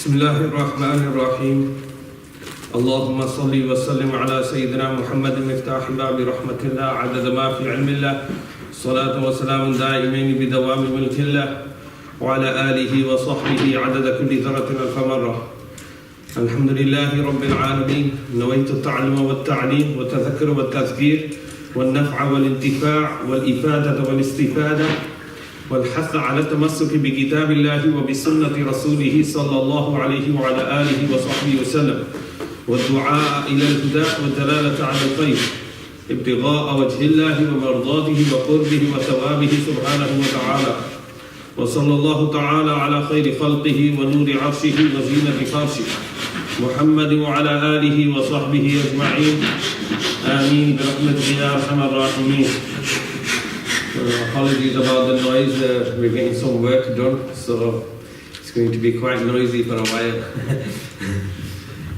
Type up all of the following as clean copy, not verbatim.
بسم الله الرحمن الرحيم اللهم صل وسلم على سيدنا محمد مفتاح باب رحمة الله عدد ما في علم الله صلاة وسلام دائمين بدوام ملك الله وعلى آله وصحبه عدد كل ذرة ألف مرة. الحمد لله رب العالمين. نويت التعلم والتعليم والتذكر والتذكير والنفع والانتفاع والإفادة والاستفادة والحث على التمسك بكتاب الله وبسنة رسوله صلى الله عليه وعلى آله وصحبه وسلم والدعاء إلى الهدى والدلالة على الخير ابتغاء وجه الله ومرضاته وقربه وثوابه سبحانه وتعالى. وصلى الله تعالى على خير خلقه ونور عرشه وزينة فرشه محمد وعلى آله وصحبه أجمعين آمين برحمتك يا أرحم الراحمين. Apologies about the noise, we're getting some work done, so it's going to be quite noisy for a while.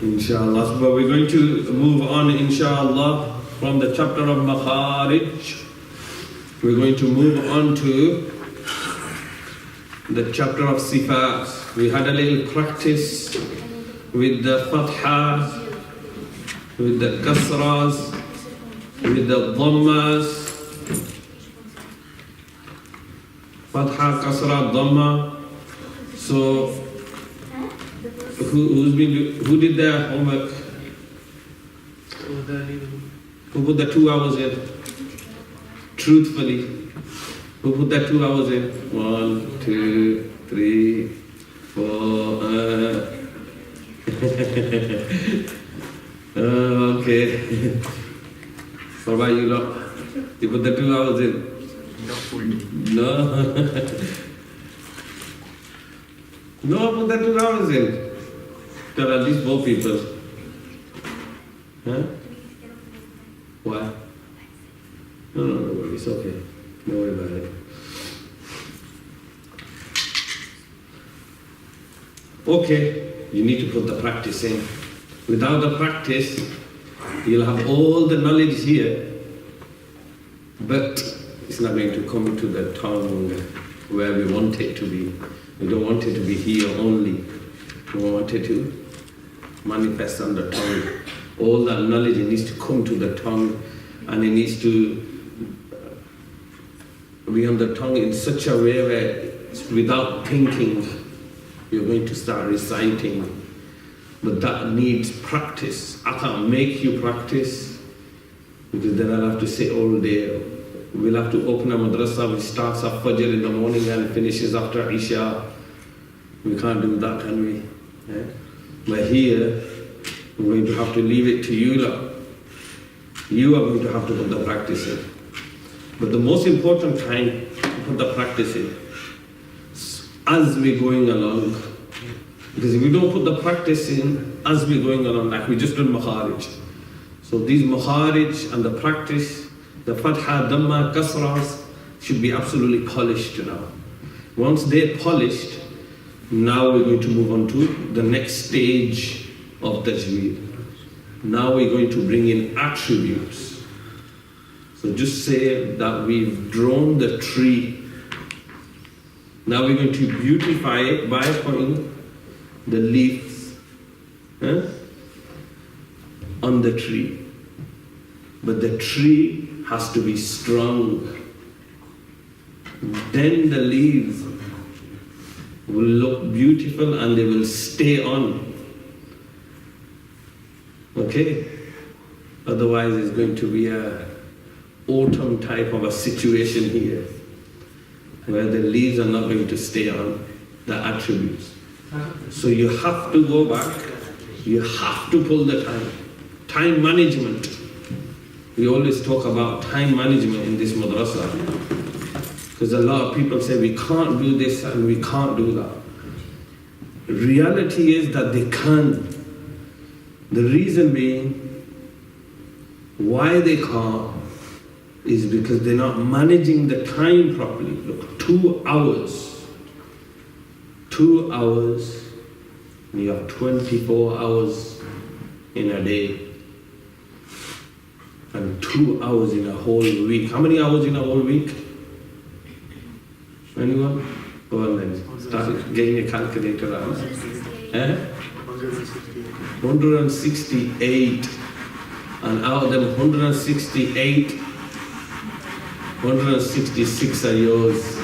Inshallah. But we're going to move on, inshallah, from the chapter of Makharij. We're going to move on to the chapter of Sifat. We had a little practice with the Fathas, with the Kasras, with the Dhammas. Fatha, Kasra, Dhamma. So, who did their homework? Who put the 2 hours in? Truthfully. Who put the 2 hours in? 1, 2, 3, 4. Okay. What about you lot? You put the 2 hours in? Not fully. No. No, put the 2 hours in. There are at least 4 people. Huh? Why? No, it's okay. Don't worry about it. Okay, you need to put the practice in. Without the practice, you'll have all the knowledge here, but it's not going to come to the tongue where we want it to be. We don't want it to be here only. We want it to manifest on the tongue. All that knowledge, it needs to come to the tongue, and it needs to be on the tongue in such a way where without thinking, you're going to start reciting. But that needs practice. I can't make you practice, because then I'll have to sit all day. We'll have to open a madrasa which starts at Fajr in the morning and finishes after Isha. We can't do that, can we? Yeah? But here, we're going to have to leave it to you lot. You are going to have to put the practice in. But the most important time to put the practice in, as we're going along. Because if we don't put the practice in as we're going along, like we just did Makharij. So these Makharij and the practice, the Fatha, Dhamma, Kasras should be absolutely polished now. Once they're polished, now we're going to move on to the next stage of Tajweed. Now we're going to bring in attributes. So just say that we've drawn the tree. Now we're going to beautify it by putting the leaves on the tree. But the tree has to be strong. Then the leaves will look beautiful and they will stay on. Okay? Otherwise it's going to be a autumn type of a situation here, where the leaves are not going to stay on, the attributes. So you have to go back, you have to pull the time. Time management. We always talk about time management in this madrasa, because a lot of people say we can't do this and we can't do that. Reality is that they can. The reason being why they can't is because they're not managing the time properly. Look, 2 hours. 2 hours, and you have 24 hours in a day. And 2 hours in a whole week. How many hours in a whole week? Anyone? Go on then. Start getting a calculator out. 168. And out of them 168, 166 are yours.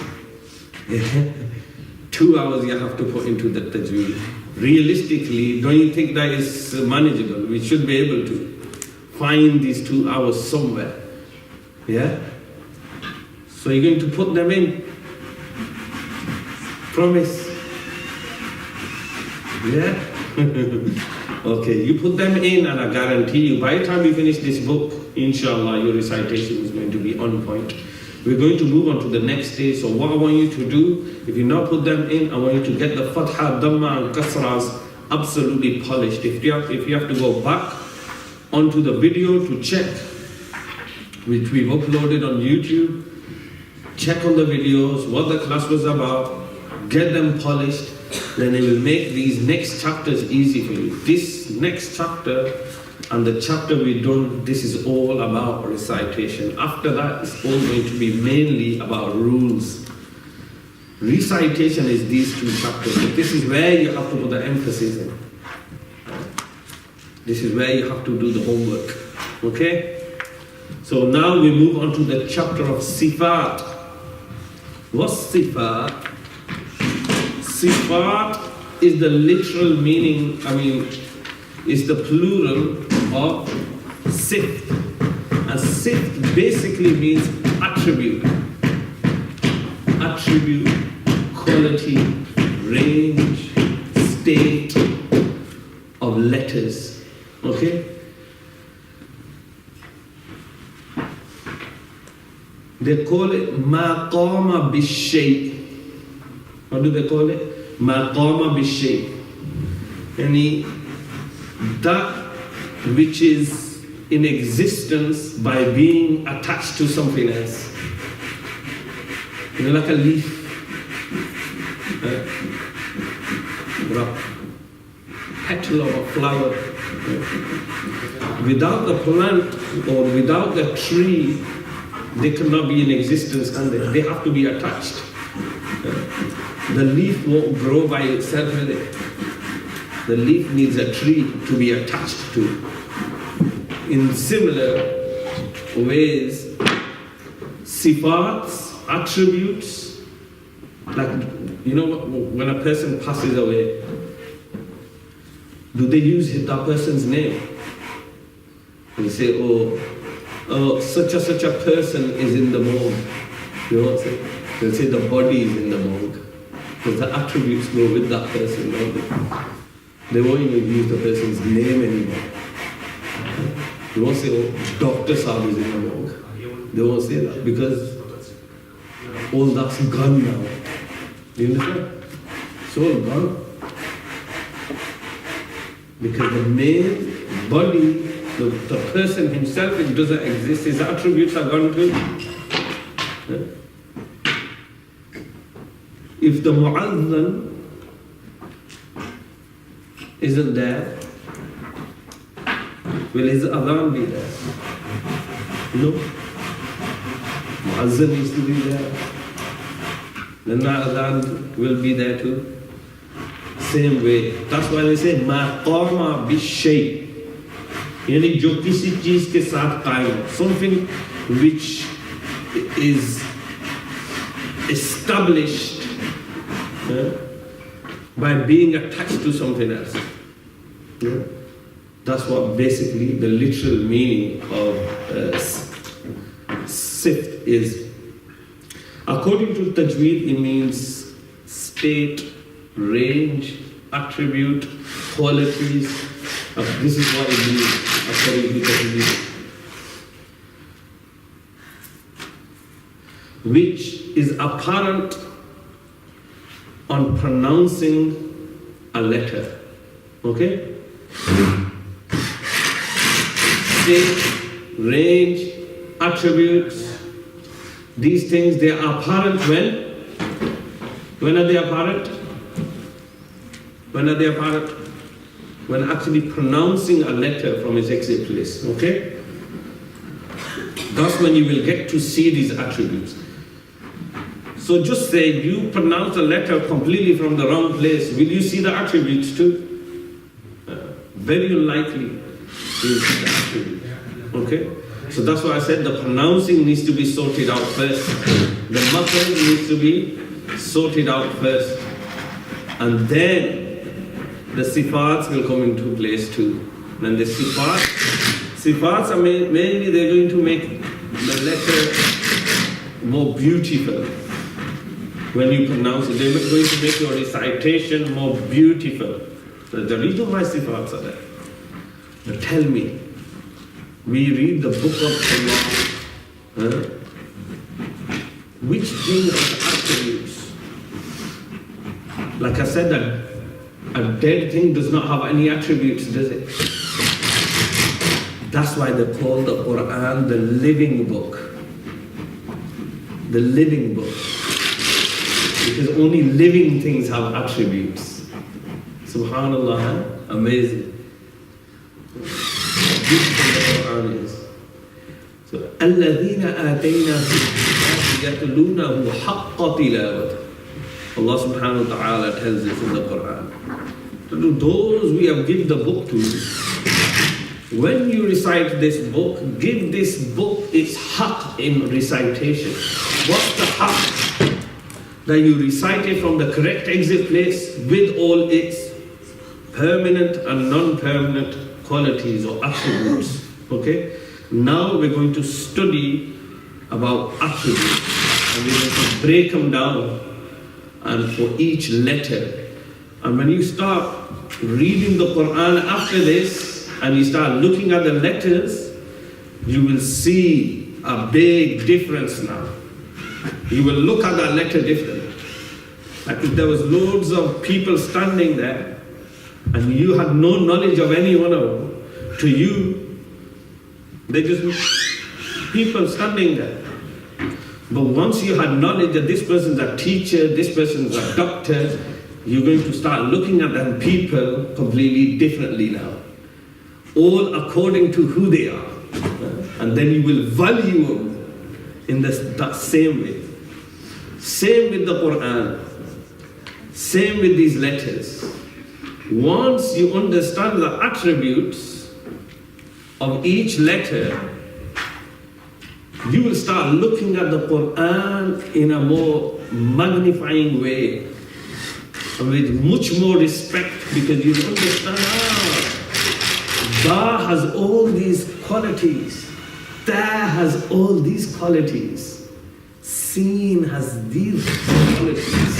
2 hours you have to put into the tajweed. Realistically, don't you think that is manageable? We should be able to find these 2 hours somewhere. Yeah? So you're going to put them in? Promise? Yeah? Okay, you put them in and I guarantee you, by the time you finish this book, inshallah, your recitation is going to be on point. We're going to move on to the next day. So what I want you to do, if you not put them in, I want you to get the Fatha, Dhamma and Kasras absolutely polished. If you have to go back onto the video to check, which we've uploaded on YouTube, check on the videos, what the class was about, get them polished, then it will make these next chapters easy for you. This next chapter and the chapter we've done, this is all about recitation. After that, it's all going to be mainly about rules. Recitation is these 2 chapters. But this is where you have to put the emphasis in. This is where you have to do the homework. Okay? So now we move on to the chapter of Sifat. What's Sifat? Sifat is the literal meaning, is the plural of Sift. And Sift basically means attribute. Attribute, quality, range, state of letters. Okay? They call it maqama bishay. What do they call it? Maqama bishay. That which is in existence by being attached to something else. Like a leaf. Or a petal of a flower. Without the plant or without the tree, they cannot be in existence, can they? They have to be attached. The leaf won't grow by itself, will it? The leaf needs a tree to be attached to. In similar ways, sifats, attributes, like, when a person passes away, do they use that person's name? And say, oh, such a person is in the morgue. You know what I'm saying? They'll say the body is in the morgue. Because the attributes go with that person, don't they? They won't even use the person's name anymore. They won't say, oh, Dr. Saab is in the morgue. They won't say that because all that's gone now. Do you understand? It's all gone. Because the main body, the person himself, it doesn't exist. His attributes are gone too. If the mu'adhan isn't there, will his adhan be there? No. Mu'adhan needs to be there. Then the adhan will be there too. Same way. That's why they say maqama bishay. Yani jo kisi cheez ke saath qaim. Something which is established by being attached to something else. That's what basically the literal meaning of sift is. According to Tajweed, it means state, range, attribute, qualities. This is what it means according to Tajweed. Which is apparent on pronouncing a letter. Okay? State, range, attributes, these things, they are apparent when? When are they apparent? When are they apparent? When actually pronouncing a letter from its exit place. Okay? That's when you will get to see these attributes. So just say you pronounce the letter completely from the wrong place. Will you see the attributes too? Very unlikely you will see the attributes. Okay? So that's why I said the pronouncing needs to be sorted out first. The makhraj needs to be sorted out first. And then the sifats will come into place too. And the sifats are mainly they're going to make the letter more beautiful. When you pronounce it, they're going to make your recitation more beautiful. That's the reason why sifats are there. But tell me, we read the book of Allah. Which thing are the attributes? Like I said, that a dead thing does not have any attributes, does it? That's why they call the Quran the living book. The living book. Because only living things have attributes. Subhanallah, amazing. Beautiful the Quran is. So, الَّذِينَ آتَيْنَاهُمْ يَتْلُونَهُ حَقَّ تِلَاوَتِهِ. Allah subhanahu wa ta'ala tells us in the Quran. To those we have given the book to, when you recite this book, give this book its haqq in recitation. What's the haqq? That you recite it from the correct exit place with all its permanent and non-permanent qualities or attributes. Okay? Now we're going to study about attributes and we're going to break them down and for each letter. And when you start reading the Quran after this and you start looking at the letters, you will see a big difference now. You will look at that letter differently. Like if there was loads of people standing there and you had no knowledge of any one of them, to you, they're just people standing there. But once you had knowledge that this person's a teacher, this person's a doctor, you're going to start looking at them people completely differently now. All according to who they are. And then you will value them in that same way. Same with the Quran. Same with these letters. Once you understand the attributes of each letter, you will start looking at the Quran in a more magnifying way, with much more respect, because you understand, Da has all these qualities, Ta has all these qualities, Sin has these qualities.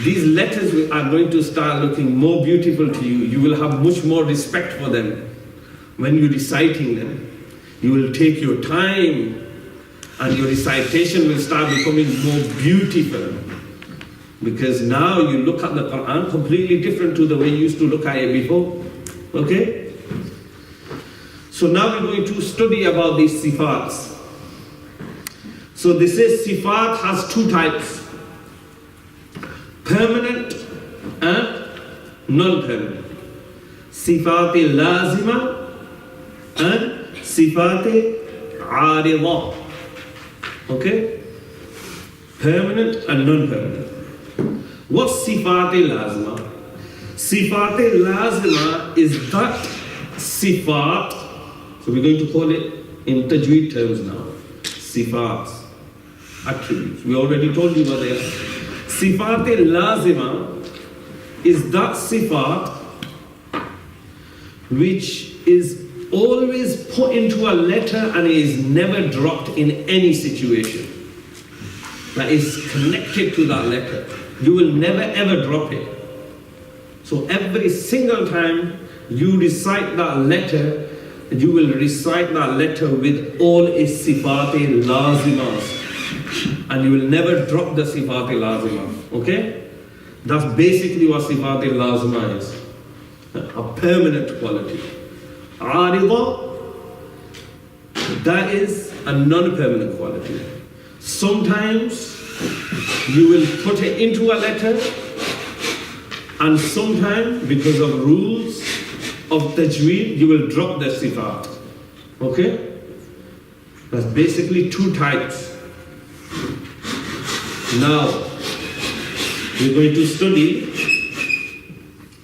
These letters are going to start looking more beautiful to you. You will have much more respect for them when you're reciting them. You will take your time and your recitation will start becoming more beautiful. Because now you look at the Quran completely different to the way you used to look at it before. Okay? So now we're going to study about these sifats. So this is sifat has two types. Permanent and non-permanent. Sifat lazima and Sifat arida. Okay? Permanent and non-permanent. What's Sifat lazima? Sifat lazima is that sifat, so we're going to call it in Tajweed terms now. Sifats, attributes. We already told you what they are. Sifat lazima is that sifat which is always put into a letter and is never dropped in any situation. That is connected to that letter. You will never ever drop it. So every single time you recite that letter, you will recite that letter with all its sifat lazimas. And you will never drop the sifat lazima. Okay? That's basically what sifat lazima is. A permanent quality. Arida, that is a non-permanent quality. Sometimes you will put it into a letter, and sometimes, because of rules of Tajweed, you will drop the sifat. Okay? That's basically two types. Now, we're going to study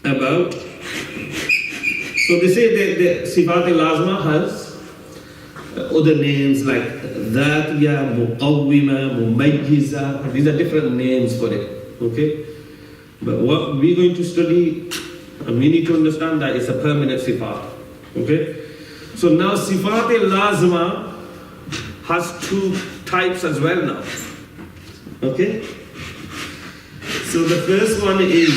about, so they say the Sifat al-Lazma has other names like Dhatiya, Muqawwima, Mumayyiza. These are different names for it, okay? But what we're going to study, and we need to understand that it's a permanent Sifat, okay? So now Sifat al-Lazma has two types as well now, okay? So the first one is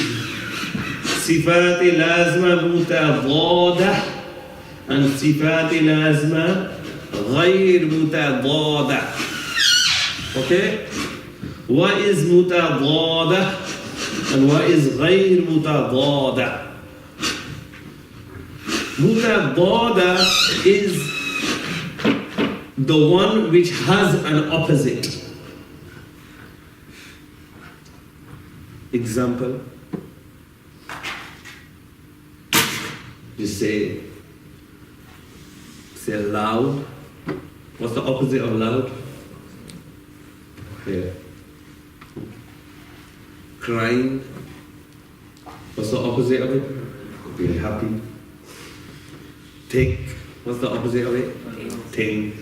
Sifat al-Lazma mutadada and Sifat al-Lazma غير متضادة. Okay? What is متضادة and what is غير متضادة? متضادة is the one which has an opposite. Example, just say loud. What's the opposite of loud? Yeah. Crying. What's the opposite of it? Being happy. Thick. What's the opposite of it? Thin.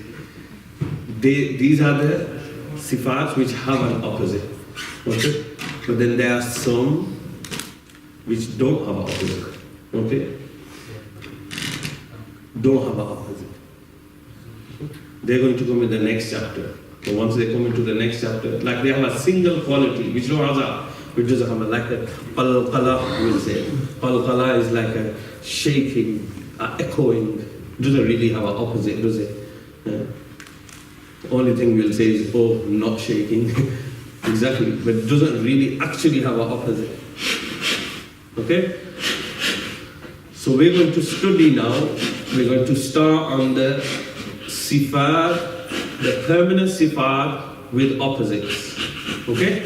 These are the sifats which have an opposite. Okay? But then there are some which don't have an opposite. Okay? Don't have an opposite. They're going to come in the next chapter. So once they come into the next chapter, like they have a single quality, which no other, which doesn't have like a qalqala, we'll say. Qalqala is like a shaking, echoing. Doesn't really have an opposite, does it? The only thing we'll say is, oh, not shaking. Exactly, but it doesn't really actually have an opposite. Okay? So we're going to study now, we're going to start on the Sifat, the permanent Sifat with opposites. Okay?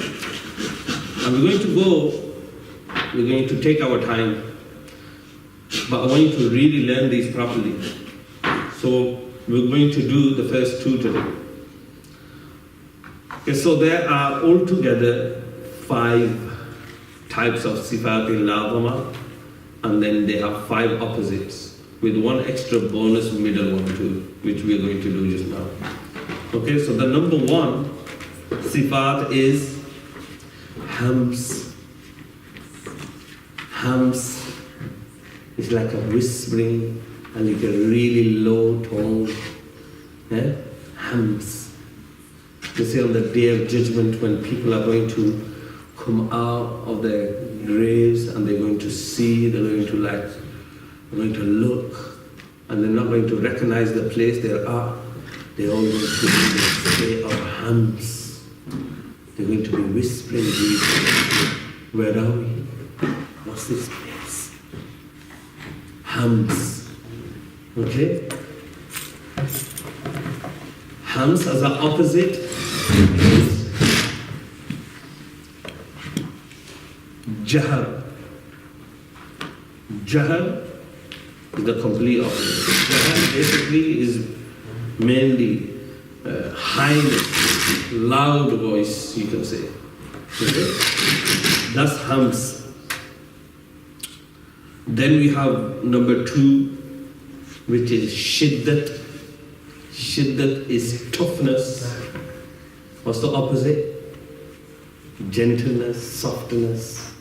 And we're going to take our time, but I want you to really learn these properly. So we're going to do the first two today. Okay, so there are altogether 5 types of Sifat al-Lazma, and then they have 5 opposites, with one extra bonus middle one too, which we're going to do just now. Okay, so the number 1 Sifat is Hams. Hams is like a whispering and like a really low tone. Hams. They say on the day of judgment when people are going to come out of their graves and they're going to see, they're going to look, and they're not going to recognize the place they are. They're all going to be in a state of hams. They're going to be whispering, where are we? What's this place? Hams. Okay? Hams as an opposite is Jahar. Jahar is the complete opposite. Jahar basically is mainly highness, loud voice, you can say. Okay? That's Hams. Then we have number 2, which is Shiddat. Shiddat is toughness. What's the opposite? Gentleness, softness.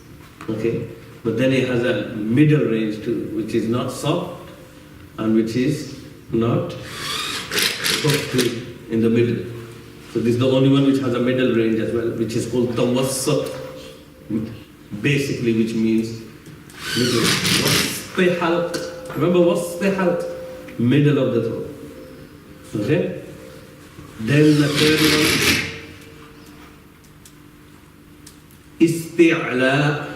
Okay? But then it has a middle range too, which is not soft and which is not soft in the middle. So this is the only one which has a middle range as well, which is called tawassut, basically, which means middle. Wasṭi-halq. Remember wasṭi-halq? Middle of the throat. Okay? Then the third one, isti'la,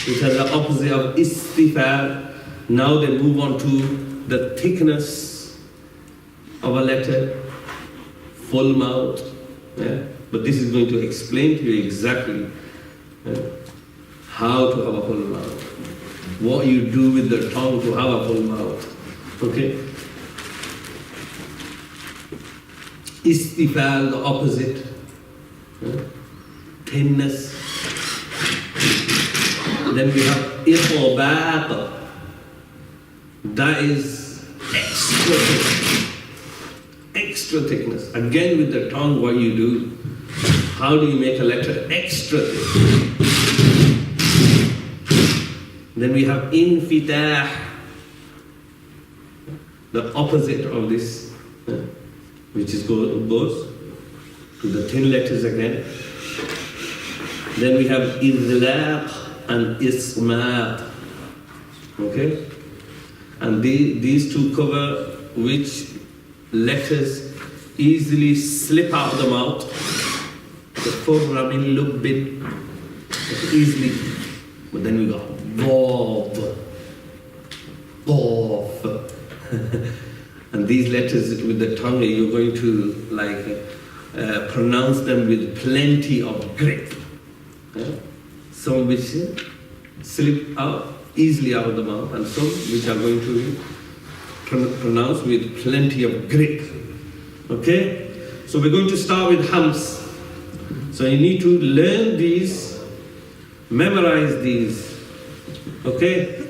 which has the opposite of istifal. Now they move on to the thickness of a letter, full mouth. Yeah? But this is going to explain to you exactly how to have a full mouth, what you do with the tongue to have a full mouth. Okay? Istifal, the opposite. thinness. Then we have ikhobaq. That is extra thickness. Extra thickness. Again with the tongue, what you do, how do you make a letter extra thick? Then we have infitah, the opposite of this, which is goes to the thin letters again. Then we have idlaq and ismat. Okay? And these two cover which letters easily slip out of the mouth. The four-ramin look bit easily. But then we got Bob, Bob. And these letters with the tongue, you're going to pronounce them with plenty of grip. Some which slip out easily out of the mouth, and some which are going to pronounce with plenty of grip. Okay? So we're going to start with hams. So you need to learn these, memorize these. Okay?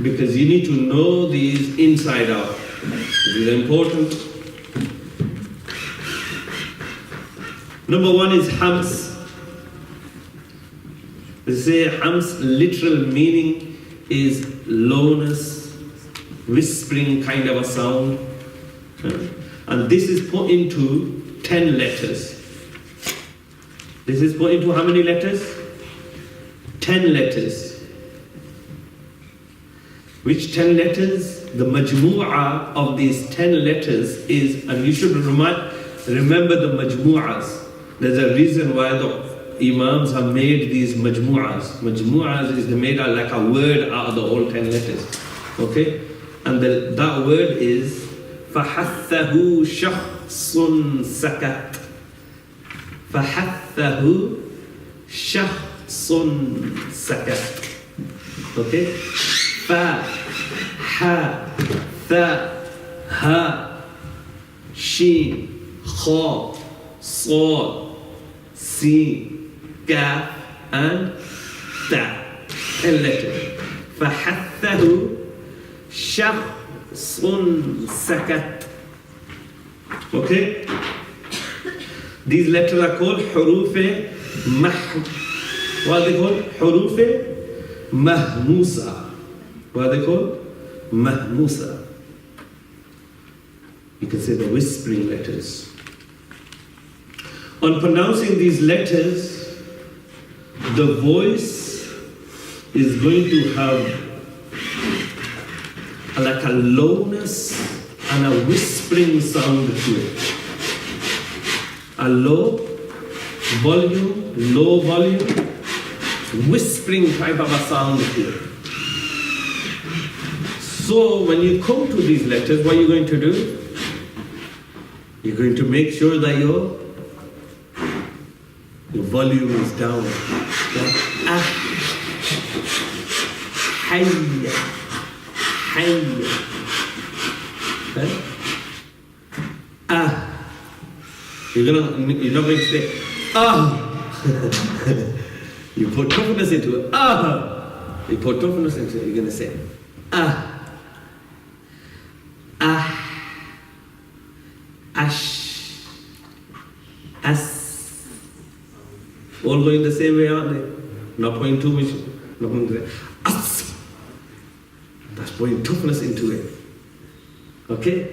Because you need to know these inside out. This is important. Number one is hams. They say hams literal meaning is lowness, whispering kind of a sound. And this is put into 10 letters. This is put into how many letters? 10 letters. Which 10 letters? The majmu'ah of these 10 letters is, and you should remember the majmu'ahs. There's a reason why the Imams have made these majmu'ahs. Majmu'ahs is they made like a word out of the whole 10 letters. Okay? And that word is فَحَثَّهُ شَخْصٌ سَكَتْ. فَحَثَّهُ شَخْصٌ سَكَتْ. Okay? Fa, ha, tha, ha, shin, kha, sad, sin, kaf, and ta. 10 letters. فَحَثَّهُ شَخْصٌ سَكَتْ. Okay? These letters are called حروف what are they called? حروف مهموسة. What are they called? Mahmusa. You can say the whispering letters. On pronouncing these letters, the voice is going to have like a lowness and a whispering sound to it. A low volume, whispering type of a sound to it. So when you come to these letters, what are you going to do? You're going to make sure that your volume is down. Ah, hayya, hayya. Ah. You're not going to say ah. You put toughness into it. Ah. You put toughness into it. You're going to say ah. Ash, as, all going the same way, aren't they? Not putting too much, not going to say as. That's putting toughness into it. Okay?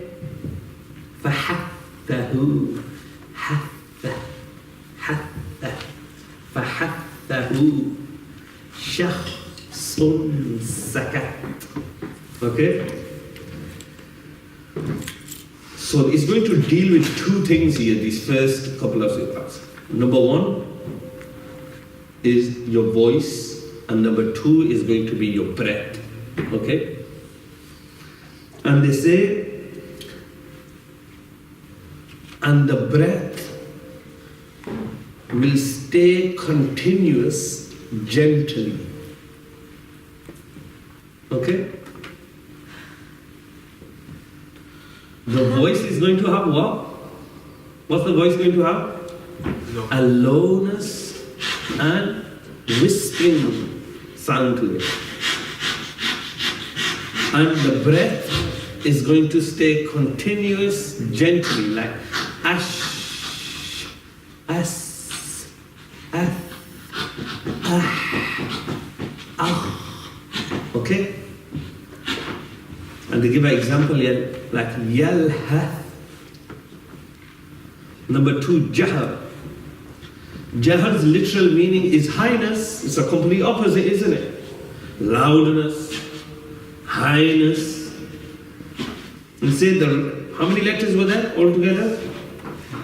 فَحَثَّهُ حَثَّ حَثَّ فَحَثَّهُ شَخْصٌ سَكَتْ. Okay? So it's going to deal with two things here, these first couple of sifats. Number one is your voice, and number two is going to be your breath. Okay? And they say, and the breath will stay continuous gently. Okay? The voice is going to have what? What's the voice going to have? a lowness and whispering sound to it. And the breath is going to stay continuous, gently, like ash, as, okay? And they give an example here, like yalha. Number 2, jahar. Jahar's literal meaning is highness. It's a complete opposite, isn't it? Loudness, highness. You say how many letters were there altogether?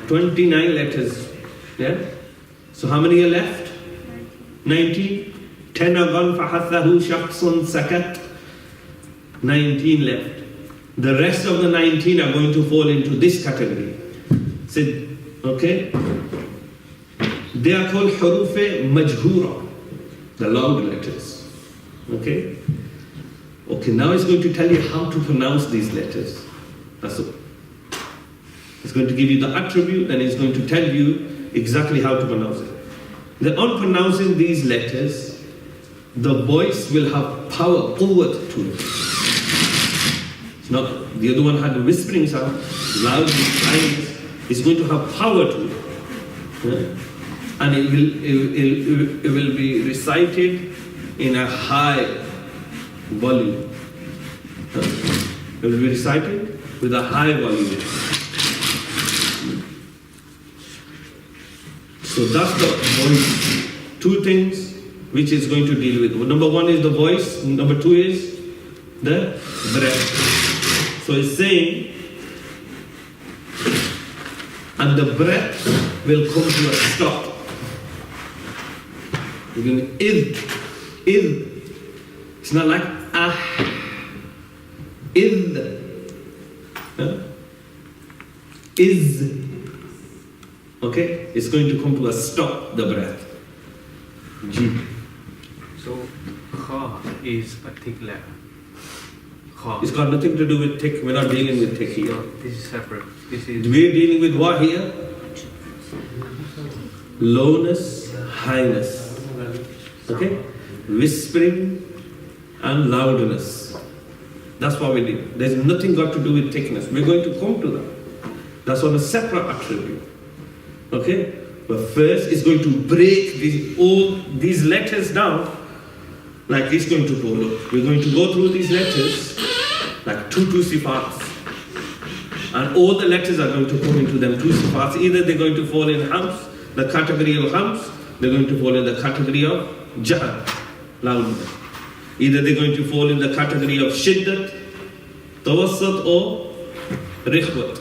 29 letters. Yeah? So how many are left? 19. 10 are gone. فَحَثَّهُ شَخْصٌ سَكَتْ. 19 left. The rest of the 19 are going to fall into this category. So, okay? They are called hurufe majhura, the loud letters. Okay? Okay, now it's going to tell you how to pronounce these letters. That's all. It's going to give you the attribute and it's going to tell you exactly how to pronounce it. Then on pronouncing these letters, the voice will have power, quwwat to it. It's not, the other one had a whispering sound, loud, silence. It's going to have power to it. Yeah? And it will be recited in a high volume. It will be recited with a high volume. So that's the voice. 2 things which is going to deal with. Number 1 is the voice. Number 2 is the breath. So it's saying, and the breath will come to a stop. You're going id. It's not like id. Huh? Is. Okay? It's going to come to a stop, the breath. G. So, kha is a thick letter. Kha. It's got nothing to do with thick. We're not dealing with thick here. This is separate. This is. We're dealing with what here? Lowness, highness. Okay? Whispering and loudness. That's what we did. There's nothing got to do with thickness. We're going to come to that. That's on a separate attribute. Okay? But first it's going to break all these letters down like it's going to go. Look, we're going to go through these letters like 2 sifats. And all the letters are going to come into them 2 sifats. Either they're going to fall in hams, the category of hams, they're going to fall in the category of jahr, loudness. Either they're going to fall in the category of shiddat, tawassut or rikhwat.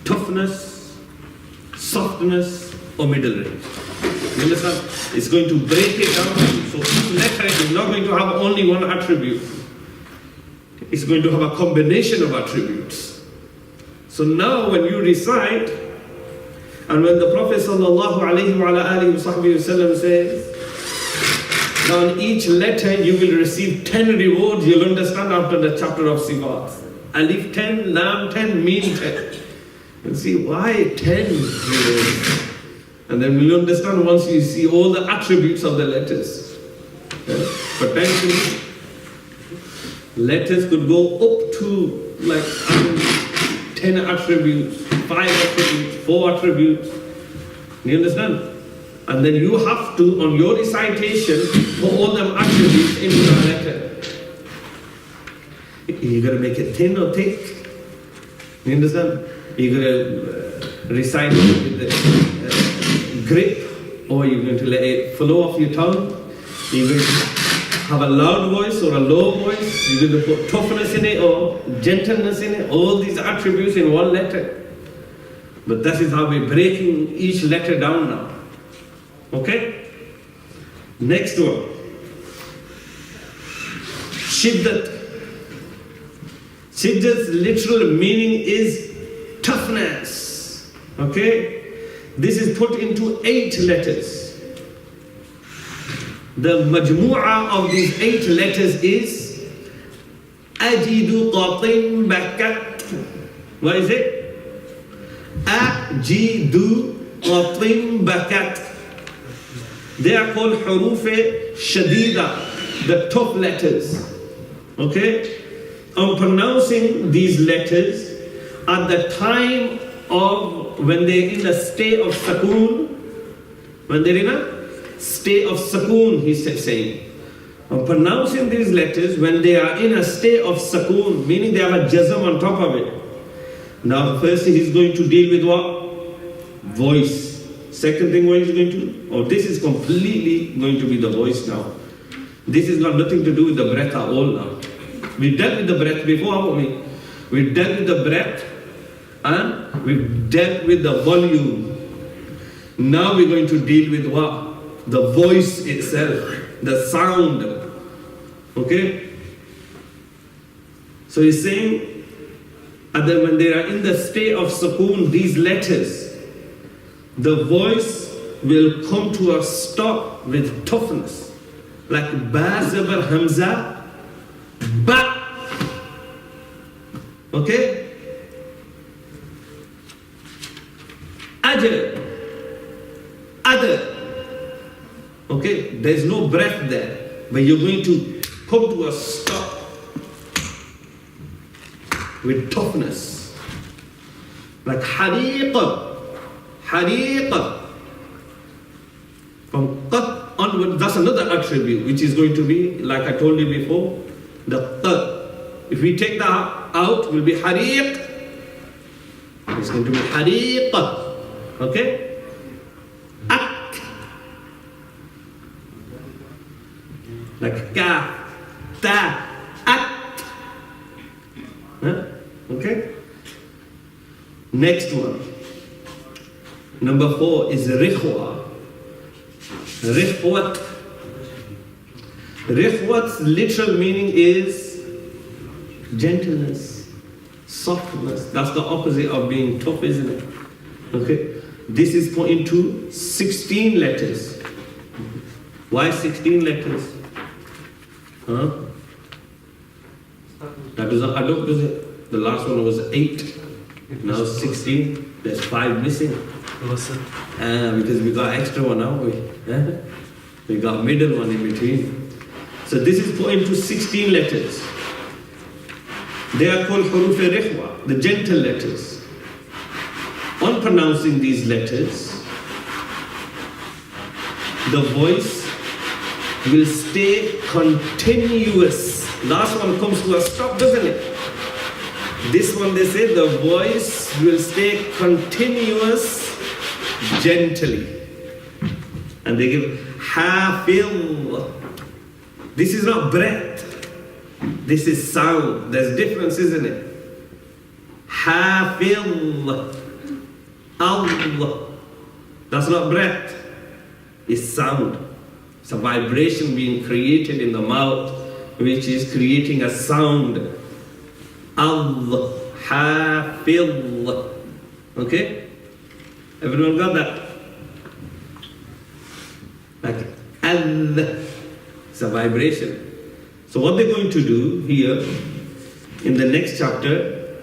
Toughness, softness or middle range. You understand? It's going to break it down. So each letter is not going to have only one attribute. It's going to have a combination of attributes. So now when you recite, and when the Prophet ﷺ says, on each letter you will receive 10 rewards, you'll understand after the chapter of Sifat. Alif 10, Lam 10, Mim 10. You'll see why 10 rewards. And then we'll understand once you see all the attributes of the letters. Potentially, letters could go up to like 10 attributes, 5 attributes, 4 attributes. You understand? And then you have to, on your recitation, put all them attributes into the letter. You gotta make it thin or thick. You understand? You gotta recite it with the grip, or you're going to let it flow off your tongue. You're going to have a loud voice or a low voice. You're going to put toughness in it or gentleness in it. All these attributes in one letter. But that is how we're breaking each letter down now. Okay? Next one. Shiddat. Shiddat's literal meaning is toughness. Okay? This is put into 8 letters. The majmu'ah of these 8 letters is Ajidu qatin bakat. What is it? Ajidu Qatim bakat. They are called huruf shadida, the tough letters. Okay? On pronouncing these letters at the time of when they're in a state of sukoon, when they're in a state of sukoon, he's saying. On pronouncing these letters when they are in a state of sukoon, meaning they have a jazm on top of it. Now, first he's going to deal with what? Voice. Second thing, what he's going to? Oh, this is completely going to be the voice now. This has got nothing to do with the breath at all now. We dealt with the breath before, haven't we? We dealt with the breath and we dealt with the volume. Now we're going to deal with what? The voice itself, the sound. Okay? So he's saying, when they are in the state of sukoon, these letters, the voice will come to a stop with toughness. Like ba zabar hamza, ba. Okay? Ajr, other. Okay? There's no breath there, but you're going to come to a stop with toughness. Like hariq. Hariq. From qat onward, that's another attribute which is going to be, like I told you before, the qat. If we take that out, it will be hariq. It's going to be hariq. Okay? Ak. Like ka, ta, at. Huh? Okay? Next one. Number 4 is rikhwa. Rikhwat. Rikhwat's literal meaning is gentleness, softness. That's the opposite of being tough, isn't it? Okay? This is put into 16 letters. Why 16 letters? Huh? That is adult, is it? The last one was 8. Now 16. There's 5 missing. Because we got extra one, haven't we? We got middle one in between. So this is put into 16 letters. They are called huruf rikhwa, the gentle letters. On pronouncing these letters, the voice will stay continuous. Last one comes to a stop, doesn't it? This one, they say the voice will stay continuous gently. And they give hafil. This is not breath. This is sound. There's difference, isn't it? Hafil. Allah. That's not breath. It's sound. It's a vibration being created in the mouth, which is creating a sound. Allah. Hafil. Okay? Everyone got that? Like al. It's a vibration. So what they're going to do here in the next chapter,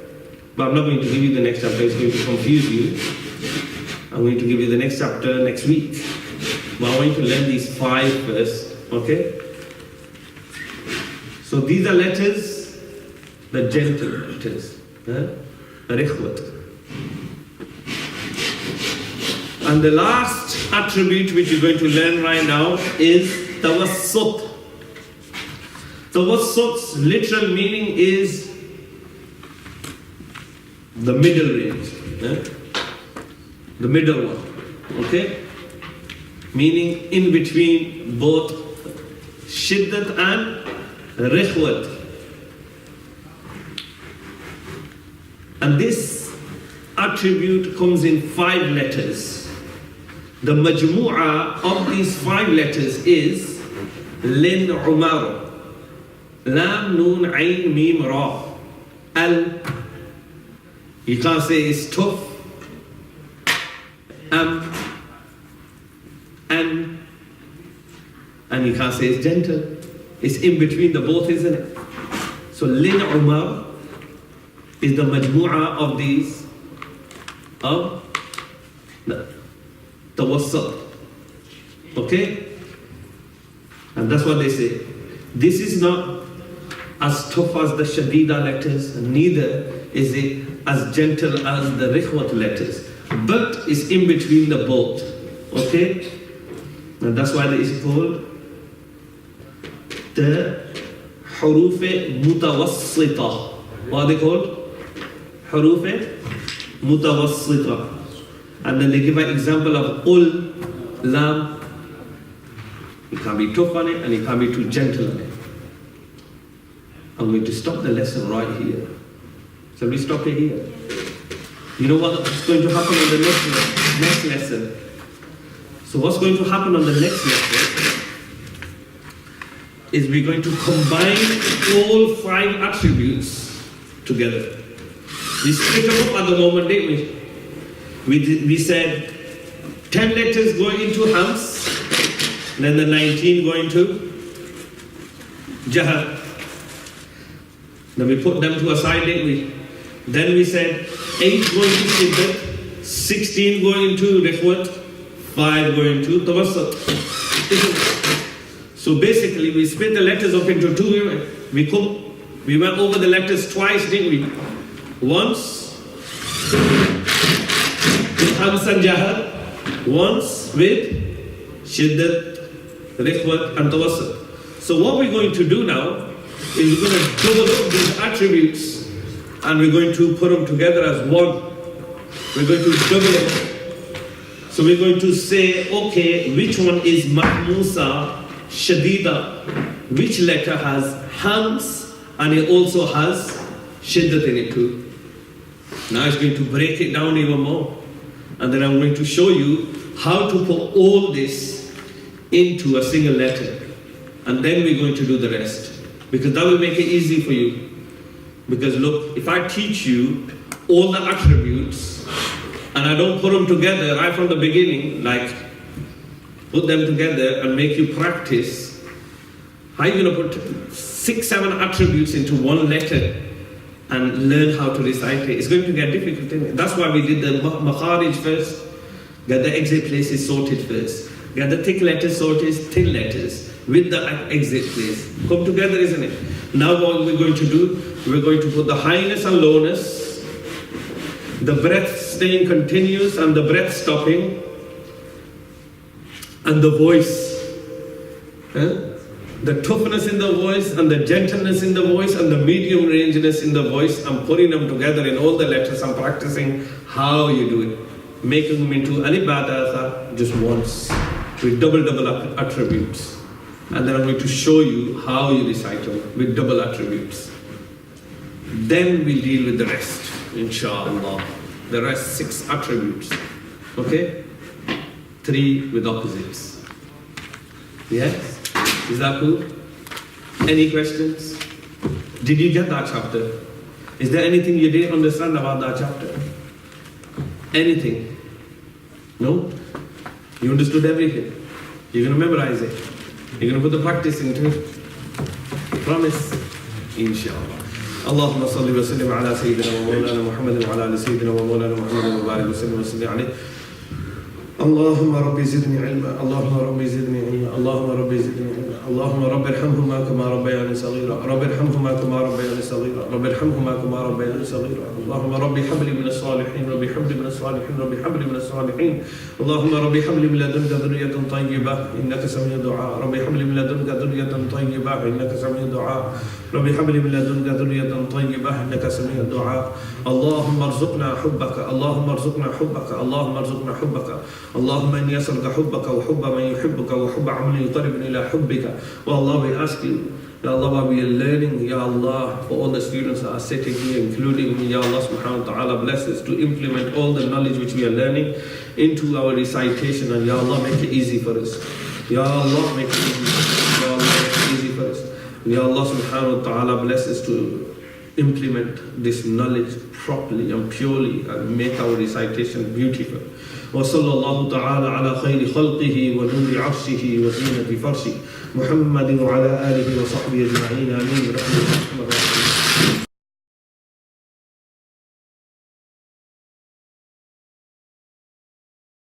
but I'm not going to give you the next chapter, it's going to confuse you. I'm going to give you the next chapter next week. But I want you to learn these 5 first, okay? So these are letters, the gentle letters. Rikhwat. And the last attribute which you're going to learn right now is tawassut. Tawassut's literal meaning is the middle range. The middle one. Okay? Meaning in between both shiddat and rikhwat. And this attribute comes in 5 letters. The majmu'ah of these 5 letters is Lin Umar. Lam Nun Ain Mim Ra. Al. You can't say it's tough. And you can't say it's gentle. It's in between the both, isn't it? So Lin Umar is the majmu'ah of these, of tawassut. Okay? And that's what they say. This is not as tough as the shadida letters, and neither is it as gentle as the rikhwat letters, but it's in between the both. Okay? And that's why it is called the huruf mutawassita. What are they called? Huruf mutawassita. And then they give an example of ul, lam. You can't be tough on it and you can't be too gentle on it. I'm going to stop the lesson right here. Shall we stop it here? You know what's going to happen on the next lesson? So what's going to happen on the next lesson is we're going to combine all 5 attributes together. We split them up at the moment, didn't we? We said 10 letters go into hams, then the 19 go into jahar. Then we put them to a side, didn't we? Then we said 8 go into shiddat, 16 go into rikhwat, 5 go into tawassut. So basically we split the letters up into 2. We went over the letters twice, didn't we? Once with hams and jahar, once with shiddat, rikhwat and tawassut. So what we're going to do now is we're going to double up these attributes and we're going to put them together as one. We're going to double them. So we're going to say, okay, which one is mahmusa, shadida? Which letter has hams and it also has shiddat in it too? Now it's going to break it down even more. And then I'm going to show you how to put all this into a single letter. And then we're going to do the rest. Because that will make it easy for you. Because look, if I teach you all the attributes and I don't put them together right from the beginning, like put them together and make you practice, how are you going to put 6, 7 attributes into one letter and learn how to recite it? It's going to get difficult, isn't it? That's why we did the makharij first, get the exit places sorted first, get the thick letters sorted, thin letters with the exit place. Come together, isn't it? Now what we're going to do, we're going to put the highness and lowness, the breath staying continuous and the breath stopping, and the voice. The toughness in the voice and the gentleness in the voice and the medium rangeness in the voice. I'm putting them together in all the letters. I'm practicing how you do it. Making them into alif ba ta tha just once with double attributes. And then I'm going to show you how you recite them with double attributes. Then we deal with the rest, inshallah. The rest 6 attributes. Okay? 3 with opposites. Yes? Is that cool? Any questions? Did you get that chapter? Is there anything you didn't understand about that chapter? Anything? No? You understood everything? You're going to memorize it? You're going to put the practice into it? Promise? Inshallah. اللهم صل وسلم على سيدنا ومولانا محمد وعلى آل سيدنا ومولانا محمد وبارك وسلم عليه. اللهم ربي زدني علما، اللهم ربي زدني علما، اللهم ربي زدني علما، اللهم رب ارحمهما كما ربياني صغيرا، رب ارحمهما كما ربياني صغيرا، رب ارحمهما كما ربياني صغيرا، اللهم ربي هب لي من الصالحين، ربي هب لي من الصالحين، ربي هب لي من الصالحين، اللهم ربي هب لي من لدنك ذرية طيبة إنك سميع الدعاء، ربي هب لي من لدنك ذرية طيبة إنك سميع الدعاء، ربي هب لي من لدنك ذرية طيبة إنك سميع الدعاء، اللهم ارزقنا حبك، اللهم ارزقنا حبك، اللهم ارزقنا حبك، اللهم إني أسألك حبك وحب من يحبك وحب عمل يقربني إلى حبك. Well, Allah, we ask you, Ya Allah, while we are learning, Ya Allah, for all the students that are sitting here, including me, Ya Allah subhanahu wa ta'ala, bless us to implement all the knowledge which we are learning into our recitation, and Ya Allah, make it easy for us. Ya Allah, make it easy. Ya Allah, make it easy for us. Ya Allah subhanahu wa ta'ala, bless us to implement this knowledge properly and purely and make our recitation beautiful. وصلى الله تعالى على خير خلقه ونور عرشه وزينة فرشه محمد وعلى آله وصحبه أجمعين آمين برحمة الله.